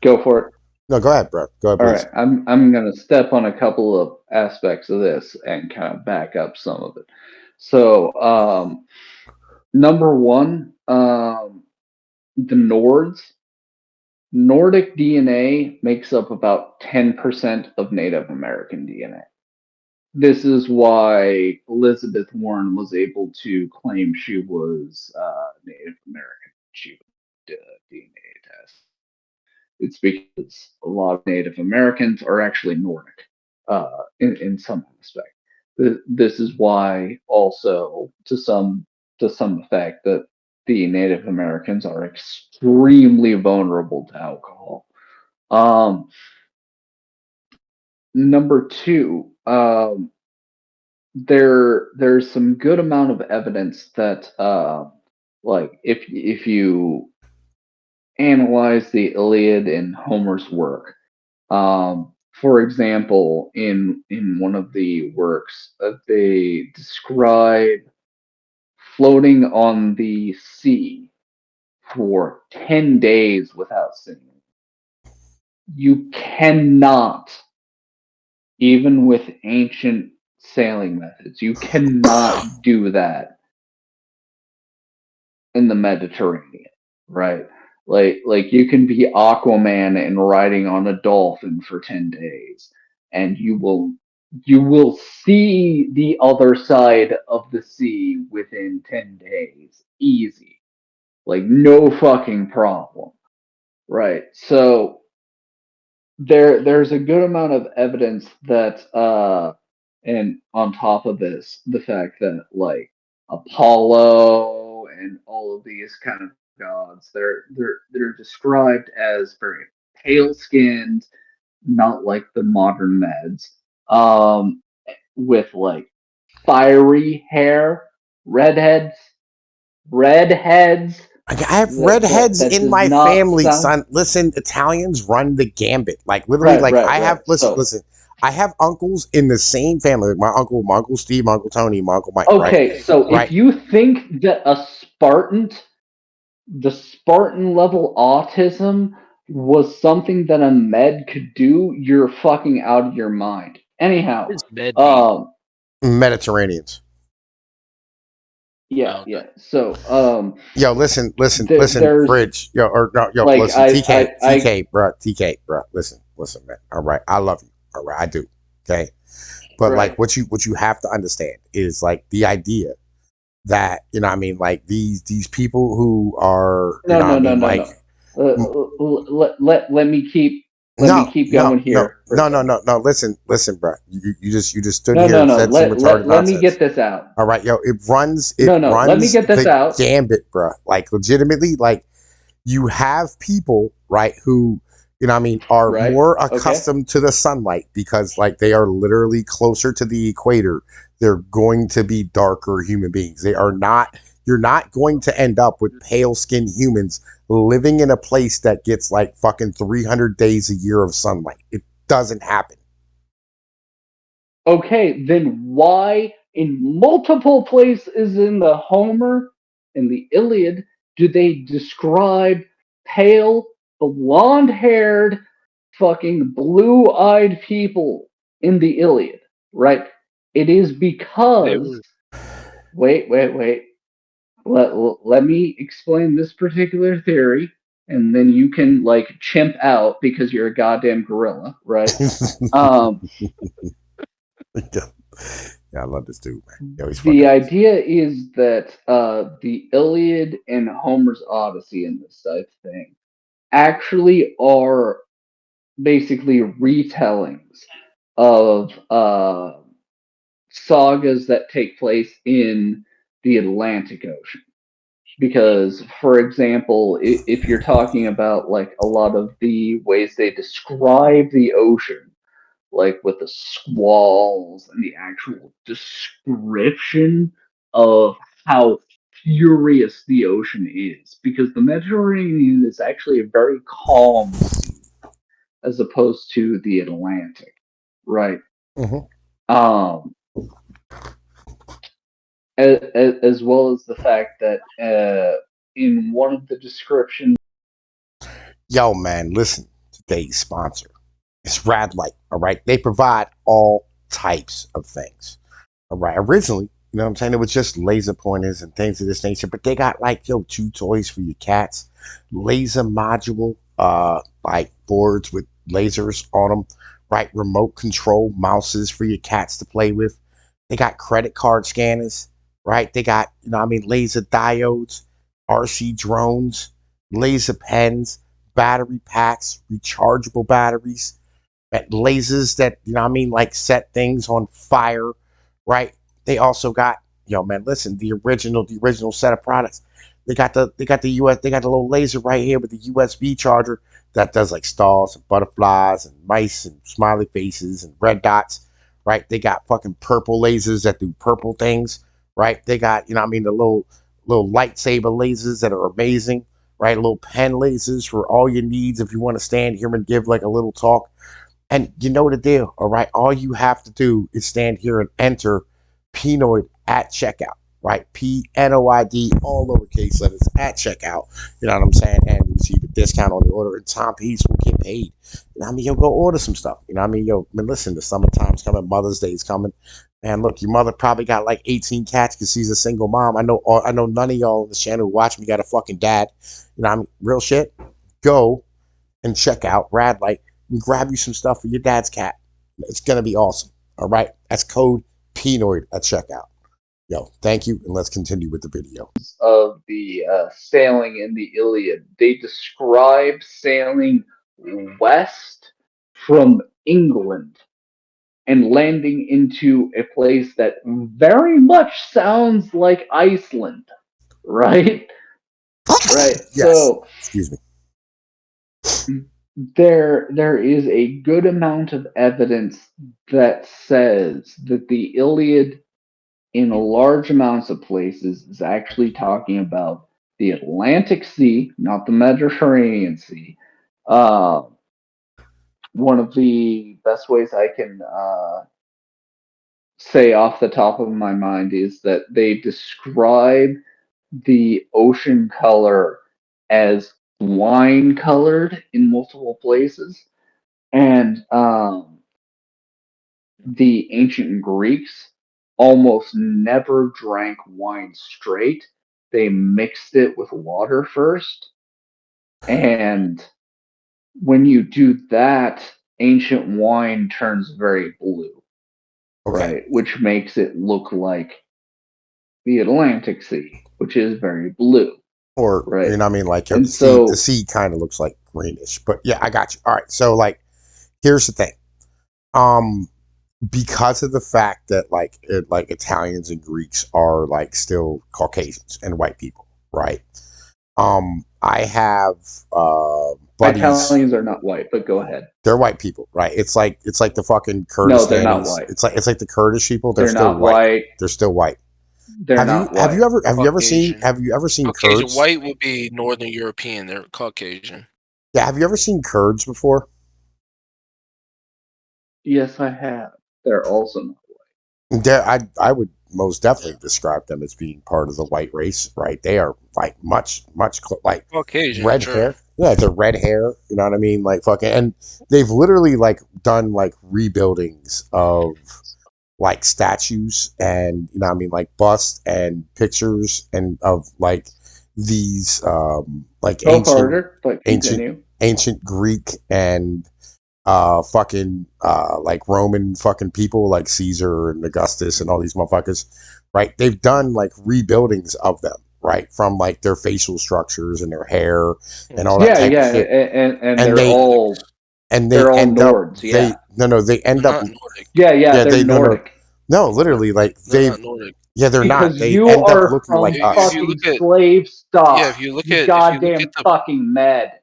Go for it. No, go ahead, bro. Go ahead, All please. right, I'm gonna step on a couple of aspects of this and kind of back up some of it. So, number one, the Nords. Nordic DNA makes up about 10% of Native American DNA. This is why Elizabeth Warren was able to claim she was Native American. She did a DNA test. It's because a lot of Native Americans are actually Nordic in some aspect. This is why also to some effect that the Native Americans are extremely vulnerable to alcohol. Um, Number two, there's some good amount of evidence that like if you analyze the Iliad and Homer's work, for example, in one of the works, they describe floating on the sea for 10 days without sinking. You cannot, even with ancient sailing methods, you cannot do that in the Mediterranean, right? Like you can be Aquaman and riding on a dolphin for 10 days and you will see the other side of the sea within 10 days easy. Like no fucking problem. Right. So there's a good amount of evidence that and on top of this, the fact that like Apollo and all of these kind of gods, they're described as very pale skinned, not like the modern Meds, um, with like fiery hair, redheads, redheads. I have That that redheads that in does my not family, sound son. Listen, Italians run the gambit. Like literally, right, like right, I have. right. Listen, So listen. I have uncles in the same family. Like my uncle Steve, my uncle Tony, my uncle Mike. Right, okay, so if right. you think that the Spartan level autism was something that a med could do, you're fucking out of your mind. Anyhow, What does med mean? um, Mediterraneans. yeah, Oh, okay. yeah. So, Yo, listen, listen, listen, there's Bridge. Yo, or no, yo, like listen, I TK, bro, TK, bro. Listen, listen, man. All right, I love you. All right, I do. Okay, but like right. what you have to understand is like the idea that what I mean, like these people who are No, what I no, no, mean, no, like no. Let me keep no, going no, here for a no, no, second. no, no. Listen, listen, bro. You just stood No, here no, and no. said some retarded Let me nonsense. get this out. All right, yo, it No, no. Let me runs get this the out. gambit, bro. Like legitimately, like you have people, right, who what I mean, are Right. more Okay. accustomed to the sunlight because like they are literally closer to the equator. They're going to be darker human beings. They are not. You're not going to end up with pale skinned humans living in a place that gets like fucking 300 days a year of sunlight. It doesn't happen. Okay, then why in multiple places in the Homer and the Iliad do they describe pale, blonde haired, fucking blue eyed people in the Iliad? Right? It is They because, were wait. Let me explain this particular theory, and then you can, like, chimp out because you're a goddamn gorilla, right? Um, yeah, I love this dude, man. Yo, he's The fucking awesome. idea is that the Iliad and Homer's Odyssey and this type of thing actually are basically retellings of sagas that take place in the Atlantic Ocean. Because, for example, if you're talking about like a lot of the ways they describe the ocean, like with the squalls and the actual description of how furious the ocean is, because the Mediterranean is actually a very calm sea as opposed to the Atlantic, right? Mhm. Um, as well as the fact that in one of the descriptions, Yo, man, listen. today's sponsor. It's Radlight. All right. They provide all types of things. All right. Originally, you know what I'm saying? It was just laser pointers and things of this nature, but they got like, yo, 2 toys for your cats, laser module, like boards with lasers on them, right? Remote control mouses for your cats to play with. They got credit card scanners, right? They got, you know what I mean, laser diodes, RC drones, laser pens, battery packs, rechargeable batteries, lasers that, you know what I mean, like set things on fire, right? They also got, yo man, listen, the original set of products. They got the little laser right here with the USB charger that does like stars and butterflies and mice and smiley faces and red dots, right? They got fucking purple lasers that do purple things, right? They got, you know what I mean, the little lightsaber lasers that are amazing, right? Little pen lasers for all your needs if you want to stand here and give like a little talk. And you know the deal, all right? All you have to do is stand here and enter Pnoid at checkout, right? PNOID, all lowercase letters at checkout. You know what I'm saying? And receive a discount on the order, and Tom Peace will get paid. You know what I mean? Yo, go order some stuff. You know what I mean? Yo, man, listen, the summertime's coming, Mother's Day's coming. And look, your mother probably got like 18 cats because she's a single mom. I know none of y'all on the channel who watch me got a fucking dad. You know what I mean? Real shit. Go and check out Radlight and grab you some stuff for your dad's cat. It's going to be awesome. All right. That's code PNOID at checkout. Yo, thank you. And let's continue with the video. Of the sailing in the Iliad, they describe sailing west from England and landing into a place that very much sounds like Iceland, right? Right. Yes. So, excuse me. there is a good amount of evidence that says that the Iliad in large amounts of places is actually talking about the Atlantic Sea, not the Mediterranean Sea. One of the best ways I can say off the top of my mind is that they describe the ocean color as wine colored in multiple places. And the ancient Greeks almost never drank wine straight. They mixed it with water first. And when you do that, ancient wine turns very blue, Okay. right? Which makes it look like the Atlantic Sea, which is very blue. Or, right? you know what I mean? Like, yo, And the sea kind of looks like greenish. But yeah, I got you. All right. So, like, here's the thing. Because of the fact that like Italians and Greeks are like still Caucasians and white people, right? I have buddies. Italians are not white, but go ahead. They're white people, right? It's like the fucking Kurdish. No, they're not white. It's like the Kurdish people. They're still not white. They're still white. They're not white. Have you ever seen Caucasian. Kurds? White would be Northern European. They're Caucasian. Yeah, have you ever seen Kurds before? Yes, I have. They're also not white. I would most definitely describe them as being part of the white race, right? They are like much like Caucasian, red hair. Yeah, they're red hair. You know what I mean? Like fucking, and they've literally like done like rebuildings of like statues and you know what I mean, like busts and pictures and of like these like ancient Greek and fucking like Roman fucking people like Caesar and Augustus and all these motherfuckers, right? They've done like rebuildings of them, right? From like their facial structures and their hair and all that. Yeah, shit. And they're all end Nords, up they end up Nordic. They're Nordic. No, literally, like they're not Nordic. Yeah, they're because not. They you end are up looking like us. Fucking slave stock. Yeah, if you look at goddamn fucking med.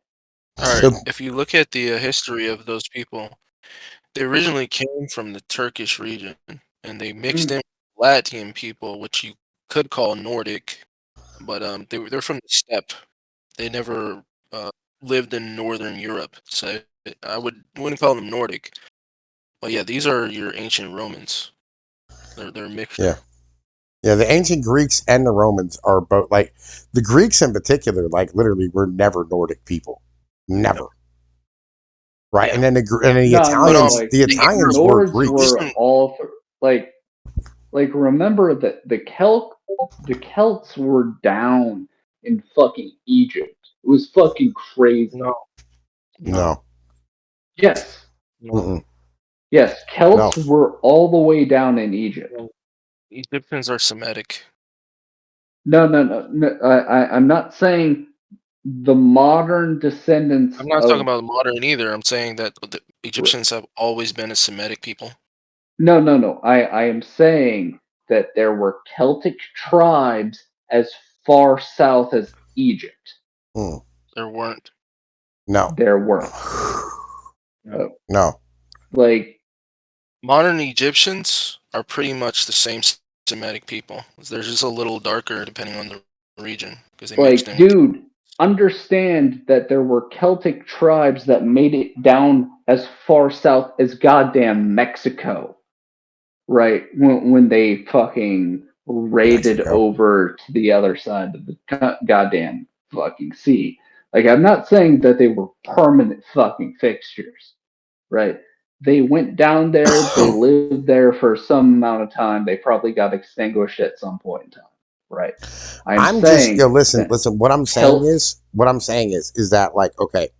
All right, if you look at the history of those people, they originally came from the Turkish region, and they mixed in with Latvian people, which you could call Nordic, but they're from the steppe. They never lived in Northern Europe, so I wouldn't call them Nordic. But yeah, these are your ancient Romans. They're mixed. Yeah, the ancient Greeks and the Romans are both like the Greeks in particular, like literally were never Nordic people. Never. right? Yeah. And then the No, Italians, like the the Italians Arabs were Nords Greeks. were all like remember that the Celts were down in fucking Egypt. It was fucking crazy. No, no, No, Yes, no. mm-mm. yes, No. Celts were all the way down in Egypt. No. Egyptians are Semitic. No. I'm not saying the modern descendants I'm not of talking about modern either. I'm saying that the Egyptians have always been a Semitic people. No. I am saying that there were Celtic tribes as far south as Egypt. Mm. There weren't. No. There weren't. No. Like, Modern Egyptians are pretty much the same Semitic people. They're just a little darker depending on the region because they mixed in with. dude, understand that there were Celtic tribes that made it down as far south as goddamn Mexico, right? When they fucking raided Mexico. over to the other side of the goddamn fucking sea. Like, I'm not saying that they were permanent fucking fixtures, right? They went down there, they lived there for some amount of time, they probably got extinguished at some point in time, right? I'm just saying listen. What I'm saying Celts- is that like okay,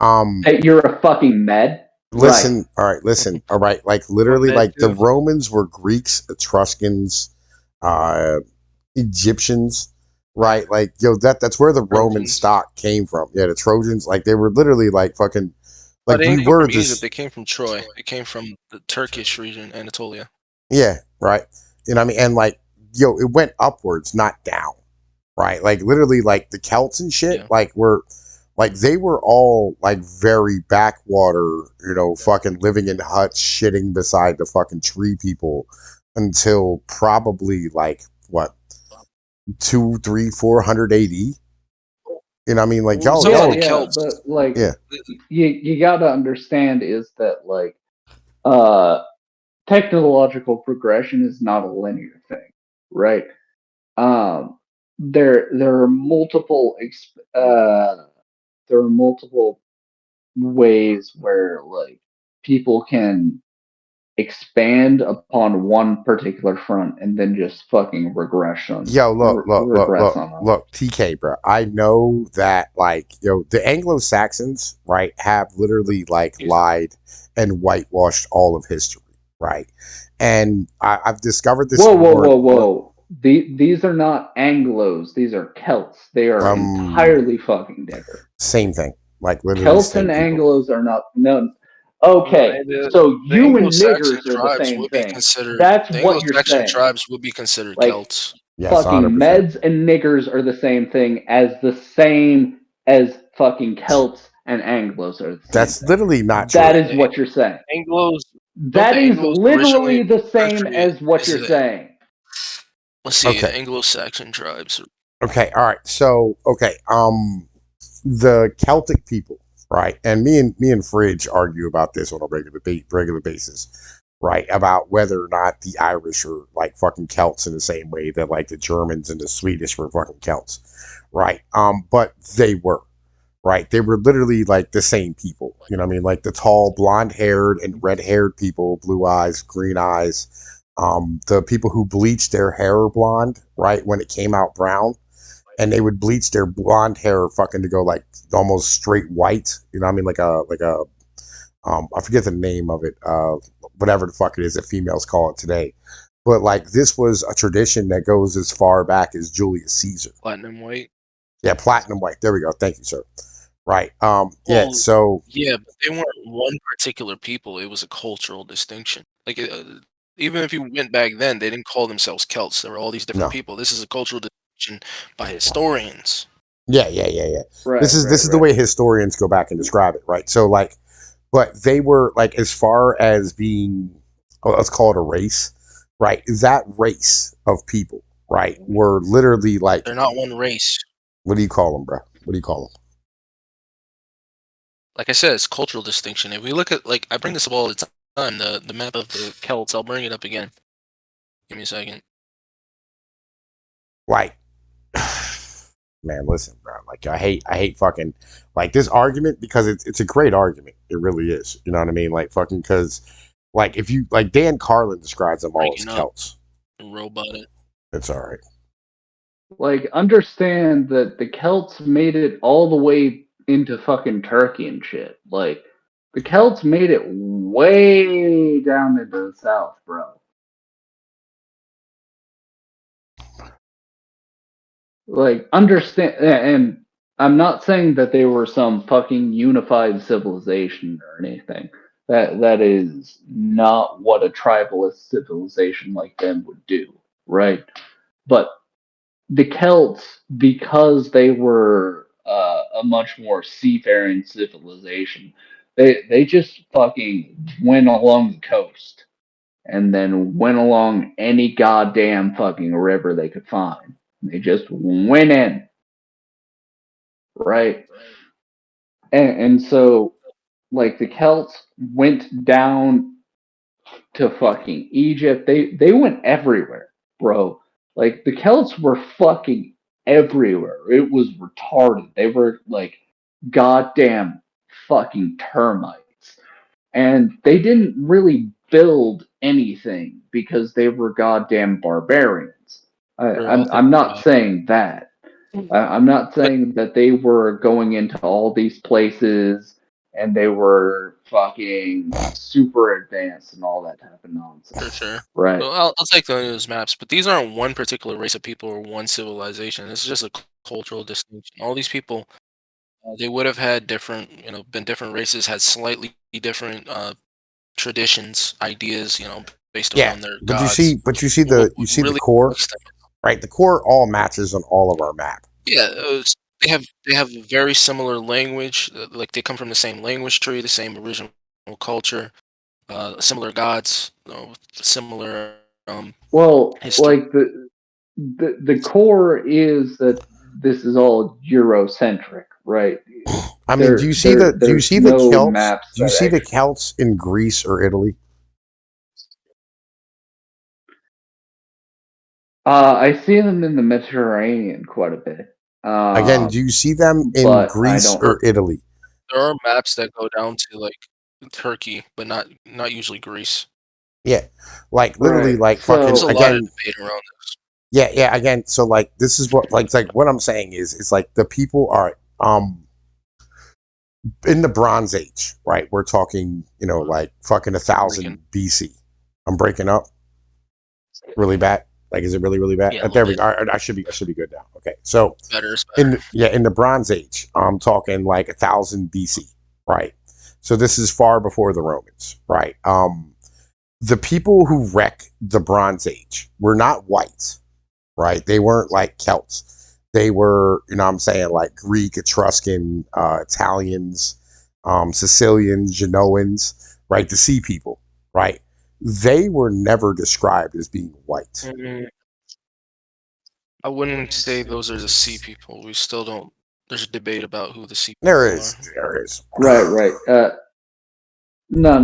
Hey, you're a fucking med, listen. right? All right, listen. All right, like literally, med like the too. Romans were Greeks, Etruscans, Egyptians, right? Like that's where the Roman Trojans. stock came from. Yeah, the Trojans, like they were literally like fucking, like But they we didn't come were from just Egypt. They came from Troy. They came from the Turkish region, Anatolia. yeah, right. You know what I mean? And like it went upwards, not down. Right? Like literally like the Celts and shit, Yeah. like were like they were all like very backwater, fucking living in huts, shitting beside the fucking tree people until probably like what 2, 3, 400 AD. You know what I mean? Like Well, y'all, some of y'all, the Celts. But like yeah, you gotta understand is that like technological progression is not a linear thing, right? There are multiple there are multiple ways where like people can expand upon one particular front and then just fucking regression yo, regress on others. look, TK, bro. I know that like the Anglo-Saxons, right, have literally like lied and whitewashed all of history, right? And I've discovered this Whoa. These are not Anglos. These are Celts. They are entirely fucking different. Same thing. Like literally Celts same and people. Anglos are not no. Okay, so The you and Anglo-Saxon niggers are the tribes same would be thing. considered. That's The what you're Anglo-Saxon saying. tribes would be considered Like Celts. Yes, fucking 100%. meds and niggers are the same thing as fucking Celts and Anglos are the same That's thing. literally not true. That is what you're saying. Anglos. That is Anglos literally originally the same country as what is you're a- saying. Let's see. Okay. Anglo-Saxon tribes. Okay, all right. So, okay, the Celtic people, right? And me and Fridge argue about this on a regular basis, right? About whether or not the Irish are like fucking Celts in the same way that like the Germans and the Swedish were fucking Celts, right? But they were, right? They were literally like the same people. You know what I mean? Like the tall, blonde-haired and red-haired people, blue eyes, green eyes. The people who bleached their hair blonde, right, when it came out brown, and they would bleach their blonde hair fucking to go like almost straight white. You know what I mean? Like a I forget the name of it. Whatever the fuck it is that females call it today. But like this was a tradition that goes as far back as Julius Caesar. Platinum white. Yeah, platinum white. There we go. Thank you, sir. Right. Well, So yeah, but they weren't one particular people. It was a cultural distinction. Like even if you went back then, they didn't call themselves Celts. There were all these different No. people. This is a cultural distinction by historians. Yeah. Right, This is the way historians go back and describe it, right? So like, but they were like as far as being, let's call it a race, right? That race of people, right, were literally like, They're not one race. what do you call them, bro? What do you call them? Like I said, it's cultural distinction. If we look at, like, I bring this up all the time, the map of the Celts. I'll bring it up again. Give me a second. Like, Man, listen, bro. Like I hate fucking like this argument because it's a great argument. It really is. You know what I mean? Like fucking because like if you like Dan Carlin describes them all as Breaking up. Celts. Robot it. It's all right. Like, understand that the Celts made it all the way into fucking Turkey and shit. Like, the Celts made it way down into the south, bro. Like, understand, and I'm not saying that they were some fucking unified civilization or anything. That is not what a tribalist civilization like them would do, right? But the Celts, because they were a much more seafaring civilization, they just fucking went along the coast and then went along any goddamn fucking river they could find. They just went in, right? And so, like, the Celts went down to fucking Egypt. They went everywhere, bro. Like, the Celts were fucking everywhere. It was retarded. They were like goddamn fucking termites. And they didn't really build anything because they were goddamn barbarians. I'm not saying that. I'm not saying that they were going into all these places and they were fucking super advanced and all that type of nonsense. For sure. Right. Well, I'll take those maps, but these aren't one particular race of people or one civilization. This is just a cultural distinction. All these people, they would have had different, been different races, had slightly different traditions, ideas, based around their but gods. you see the core, right? The core all matches on all of our map. Yeah, they have a very similar language. Like they come from the same language tree, the same original culture, similar gods, similar. Well, history. like the core is that this is all Eurocentric, right? I mean, do you see the Celts? Maps do you see the Celts in Greece or Italy? I see them in the Mediterranean quite a bit. Again, do you see them in Greece or Italy? There are maps that go down to like Turkey, but not usually Greece. Yeah, like literally, Right. like So, There's fucking a lot again. of debate around this. Yeah. Again, so like this is what like what I'm saying is it's like the people are in the Bronze Age, right? We're talking, like fucking 1000 BC. I'm breaking up really bad. Like, is it really, really bad? Yeah, there we go. I should be good now. Okay, so in the Bronze Age, I'm talking like 1000 BC, right? So this is far before the Romans, right? The people who wreck the Bronze Age were not white, right? They weren't like Celts. They were, I'm saying, like Greek, Etruscan, Italians, Sicilians, Genoans, right? The sea people, right? They were never described as being white. I wouldn't say those are the sea people. We still don't. There's a debate about who the sea people There are. is. Right. No.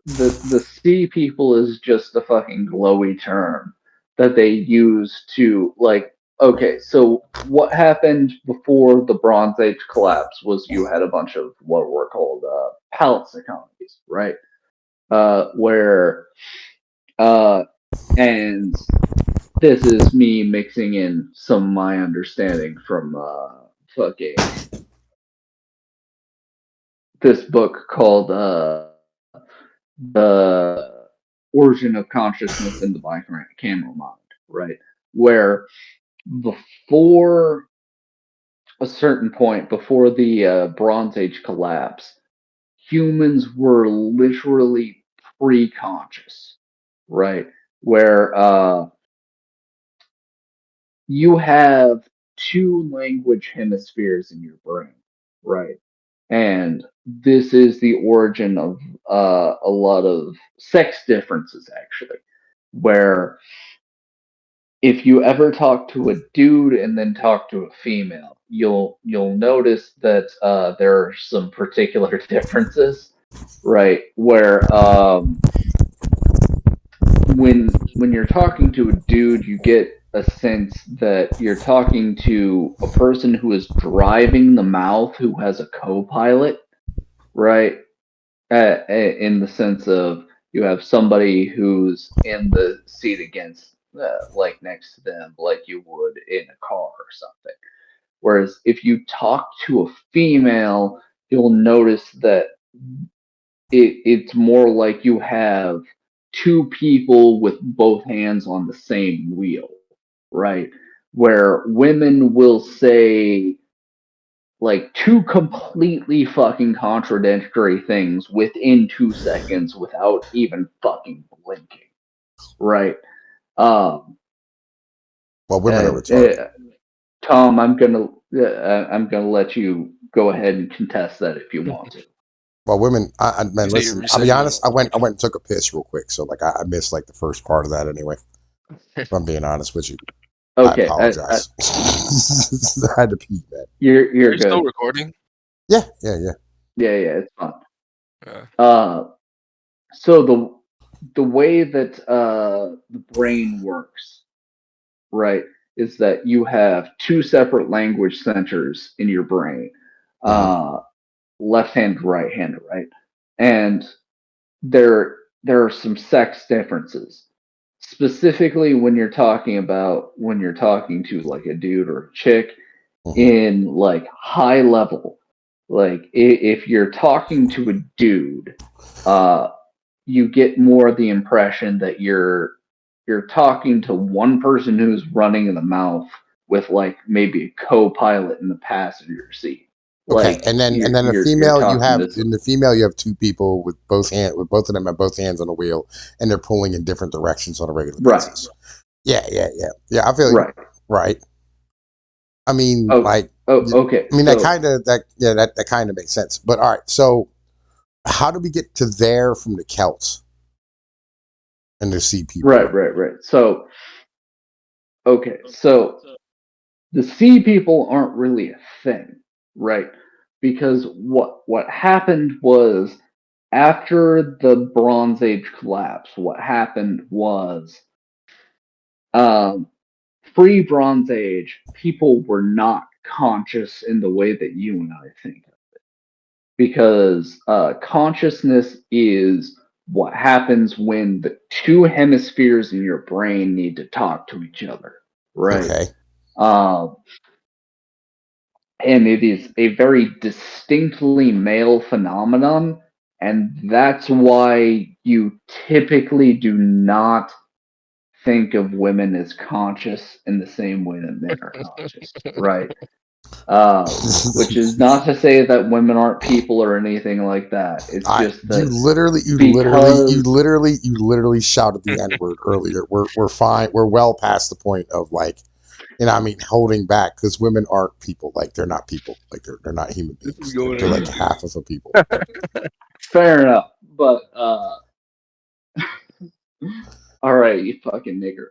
The sea people is just a fucking glowy term that they use to, like, okay, so what happened before the Bronze Age collapse was you had a bunch of what were called palace economies, right? And this is me mixing in some of my understanding from fucking this book called The Origin of Consciousness in the Bicameral Mind, right? Where before a certain point, before the Bronze Age collapse, humans were literally pre-conscious, right? Where you have two language hemispheres in your brain, right? And this is the origin of a lot of sex differences, actually, where if you ever talk to a dude and then talk to a female, you'll notice that there are some particular differences, right? Where when you're talking to a dude, you get a sense that you're talking to a person who is driving the mouth who has a co-pilot, right? In the sense of you have somebody who's in the seat against, like next to them, like you would in a car or something. Whereas if you talk to a female, you'll notice that it's more like you have two people with both hands on the same wheel, right? Where women will say like two completely fucking contradictory things within 2 seconds without even fucking blinking, right? Um, Well, women are retarded. Tom, I'm gonna let you go ahead and contest that if you want to. Well, women, man, So listen. you I'll said be you honest. I want- went and took a piss real quick, so like I missed like the first part of that anyway. If I'm being honest with you, Okay, I apologize. I had to pee, man. you're Are you still good. recording? Yeah. Yeah, it's fine. Yeah. So the way that the brain works, right, is that you have two separate language centers in your brain, left hand, right hand, right, and there are some sex differences. Specifically, when you're talking to like a dude or a chick in like high level, like if you're talking to a dude, you get more the impression that you're talking to one person who's running the mouth with like maybe a co-pilot in the passenger seat. Okay, Like and then a you're female, you talking have to in the female you have two people with both of them have both hands on the wheel, and they're pulling in different directions on a regular right, basis. Yeah. I feel you. right. Right. I mean, Oh, like, okay. I mean, So that kind of makes sense. But all right, so how do we get to there from the Celts and the sea people? right. So okay, so the sea people aren't really a thing, right? Because what happened was after the Bronze Age collapse, what happened was um, pre-Bronze Age, people were not conscious in the way that you and I think of it, because consciousness is what happens when the two hemispheres in your brain need to talk to each other, right? Okay. Um, and it is a very distinctly male phenomenon, and that's why you typically do not think of women as conscious in the same way that men are conscious, right? Which is not to say that women aren't people or anything like that. It's just You that literally shouted the N word earlier. We're fine. We're well past the point of like, I mean, holding back because women aren't people. Like they're not people. Like they're not human beings. They're like half of a people. fair enough, but all right, you fucking nigger.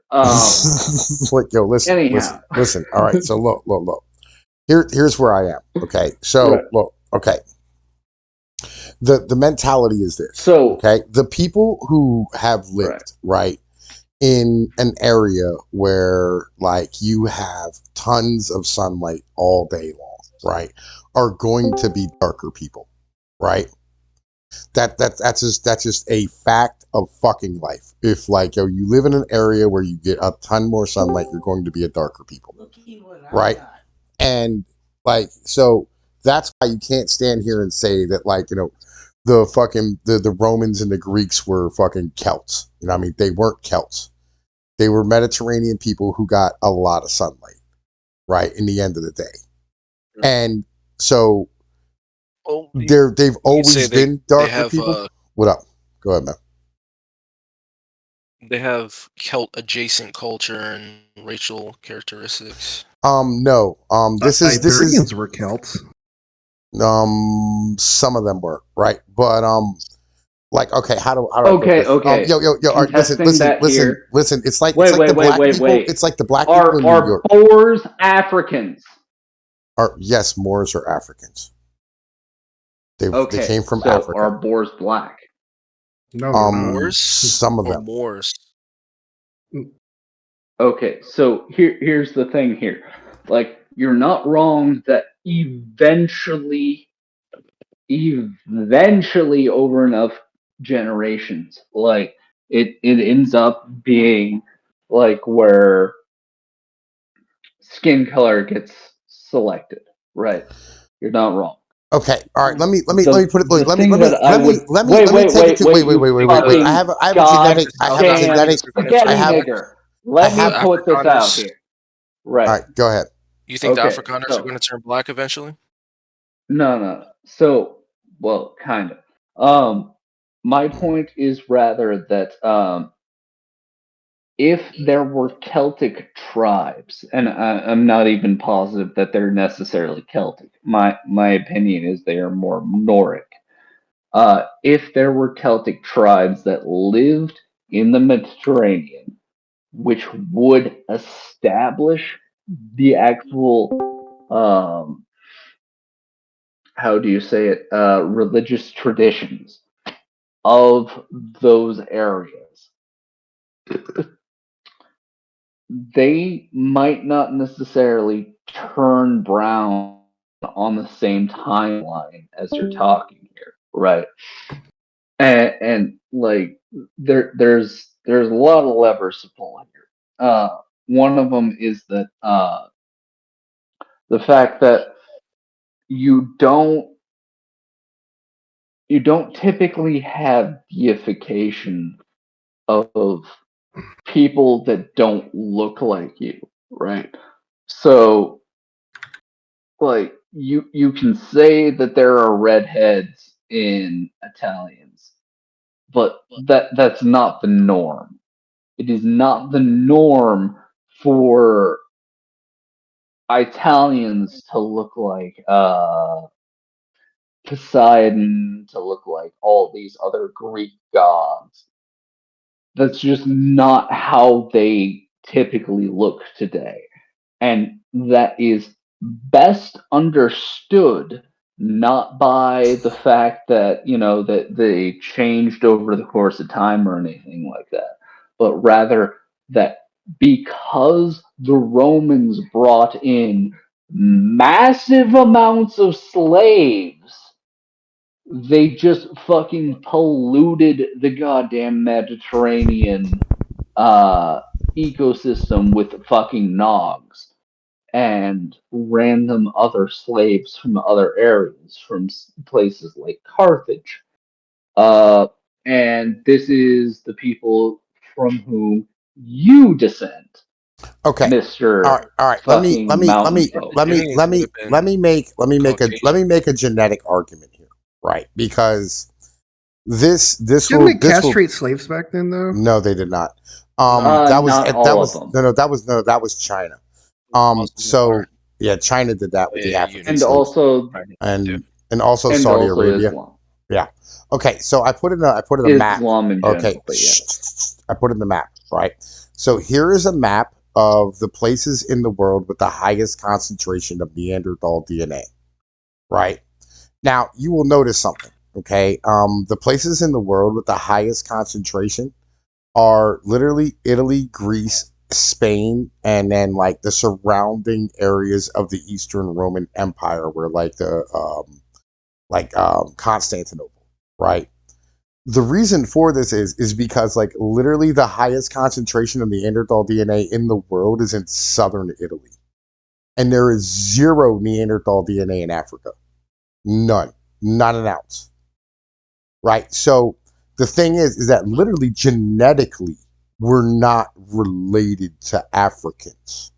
Like, yo, Anyhow, listen. All right, so look. Here's where I am. Okay, so right. look. Okay, the mentality is this. So Okay, the people who have lived right in an area where like you have tons of sunlight all day long, right, are going to be darker people, right? That's just a fact of fucking life. If like you live in an area where you get a ton more sunlight, you're going to be a darker people, right? And like so that's why you can't stand here and say that like the Romans and the Greeks were fucking Celts. You know what I mean? They weren't Celts. They were Mediterranean people who got a lot of sunlight, right? In the end of the day. And so Well, they've always been darker have, people. What up? Go ahead, man. They have Celt adjacent culture and racial characteristics. No. This is Iberians were Celts. some of them were, right? But like okay, how do I put okay, this? okay. Yo, all right, listen. It's like Wait, it's like the black people. wait. It's like the black people in New Are York. Boers Africans? Yes, Moors are Africans. They came from so Africa. are Boers black? No, Moors? Some of Or them. Moors? Okay, so here's the thing here. Like, you're not wrong that eventually over enough generations, like it ends up being like where skin color gets selected. Right. You're not wrong. Okay, all right. Let me put it. The Let me thing that I would let me take it to. Wait, you wait. fucking I have a genetic. I have a goddamn genetic. spaghetti I have. nigger. I Let me have. The put this out Afrikaners. here. All Right. right, go ahead. You think the Okay. Afrikaners are So going to turn black eventually? no. So well, kind of. My point is rather that if there were Celtic tribes, and I'm not even positive that they're necessarily Celtic. My opinion is they are more Nordic. If there were Celtic tribes that lived in the Mediterranean, which would establish the actual, how do you say it, religious traditions of those areas, they might not necessarily turn brown on the same timeline as you're talking here, right? And like there's a lot of levers to pull here. One of them is that the fact that you don't you don't typically have deification of people that don't look like you, right? So like you can say that there are redheads in Italians, but that's not the norm. It is not the norm for Italians to look like Poseidon, to look like all these other Greek gods. That's just not how they typically look today. And that is best understood not by the fact that, that they changed over the course of time or anything like that, but rather that because the Romans brought in massive amounts of slaves, they just fucking polluted the goddamn Mediterranean uh, ecosystem with fucking nogs and random other slaves from other areas, from places like Carthage. Uh, and this is the people from whom you descend, Okay. Mister All right. fucking mountain folk. Carthaginians would have been Let me Caucasian. make a genetic argument here, right? Because Didn't they castrate slaves back then, though? no, they did not. No. Not all of them. That was China. Muslim So Empire. yeah, China did that with the Yeah, African And Unity. slaves, also and also and Saudi also Arabia. Islam. Yeah. Okay. So I put in a map. Islam in Okay. general, but yes. I put in the map, right? So here is a map of the places in the world with the highest concentration of Neanderthal DNA, right? Now, you will notice something, okay? The places in the world with the highest concentration are literally Italy, Greece, Spain, and then like the surrounding areas of the Eastern Roman Empire, where Constantinople, right? The reason for this is because like literally the highest concentration of Neanderthal DNA in the world is in southern Italy, and there is zero Neanderthal DNA in Africa. None, not an ounce. Right. So the thing is that literally genetically we're not related to Africans.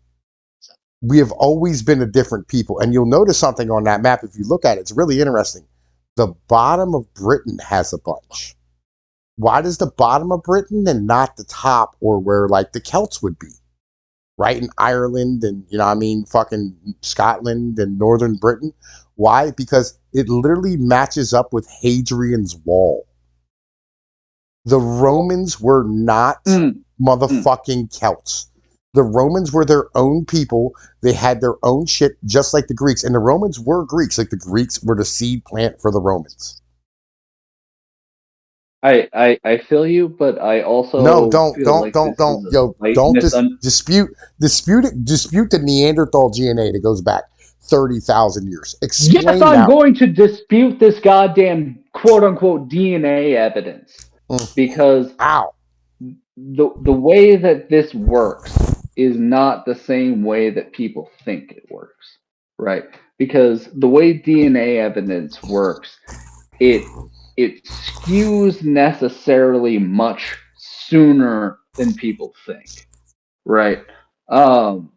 We have always been a different people, and you'll notice something on that map if you look at it. It's really interesting. The bottom of Britain has a bunch. Why does the bottom of Britain and not the top or where like the Celts would be? Right, in Ireland and fucking Scotland and Northern Britain. Why? Because it literally matches up with Hadrian's Wall. The Romans were not motherfucking Celts. The Romans were their own people. They had their own shit, just like the Greeks. And the Romans were Greeks. Like the Greeks were the seed plant for the Romans. I feel you, but I also No, don't, feel don't, like don't, this don't, is a yo, slight don't dispute the Neanderthal DNA that goes back 30,000 years. Yes, Explain I'm that. going to dispute this goddamn quote unquote DNA evidence because Ow. the way that this works is not the same way that people think it works, right? Because the way DNA evidence works, it skews necessarily much sooner than people think, right? Um,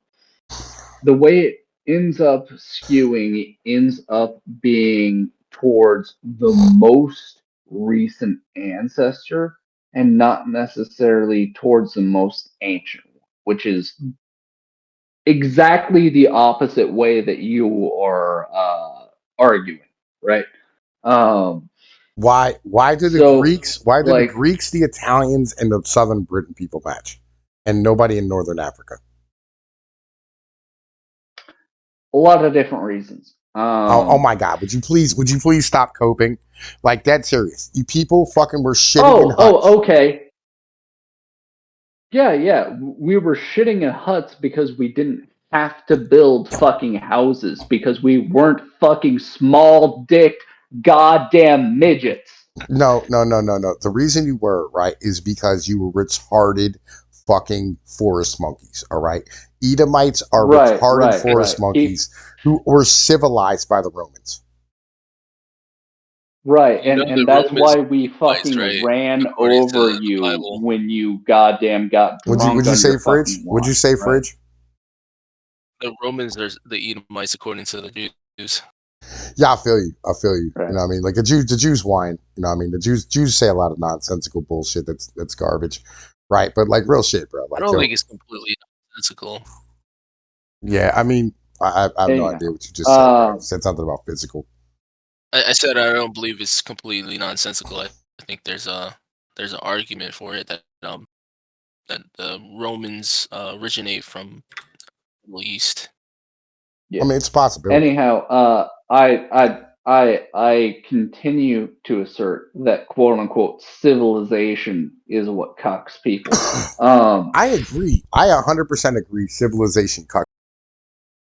the way it ends up skewing ends up being towards the most recent ancestor and not necessarily towards the most ancient, which is exactly the opposite way that you are arguing, right? Um, Why do the so Greeks, like the Italians, and the Southern Britain people match? And nobody in Northern Africa. a lot of different reasons. Oh my God! Would you please stop coping? Like, that's serious. You people fucking were shitting in huts. Okay. Yeah. We were shitting in huts because we didn't have to build fucking houses because we weren't fucking small dick goddamn midgets. No. The reason you were, right, is because you were retarded fucking forest monkeys, all right? Edomites are retarded forest monkeys who were civilized by the Romans. Right, You know and the that's Romans why we fucking right? ran According to over the you Bible. when you goddamn got drunk Would you on say your fridge? fucking Would you wine, say right? fridge? The Romans are the Edomites according to the Jews. Yeah, I feel you. Right. You know what I mean? Like the Jews whine. You know what I mean? The Jews say a lot of nonsensical bullshit that's garbage, right? But like real shit, bro. Like, I don't think it's completely nonsensical. yeah, I mean, I have no Anyhow, idea what you just said, bro. You said something about physical. I said I don't believe it's completely nonsensical. I think there's an argument for it that the Romans originate from the Middle East. Yeah. I mean, it's a possibility. Anyhow, I continue to assert that quote unquote civilization is what cucks people. I agree. I 100% agree. Civilization cucks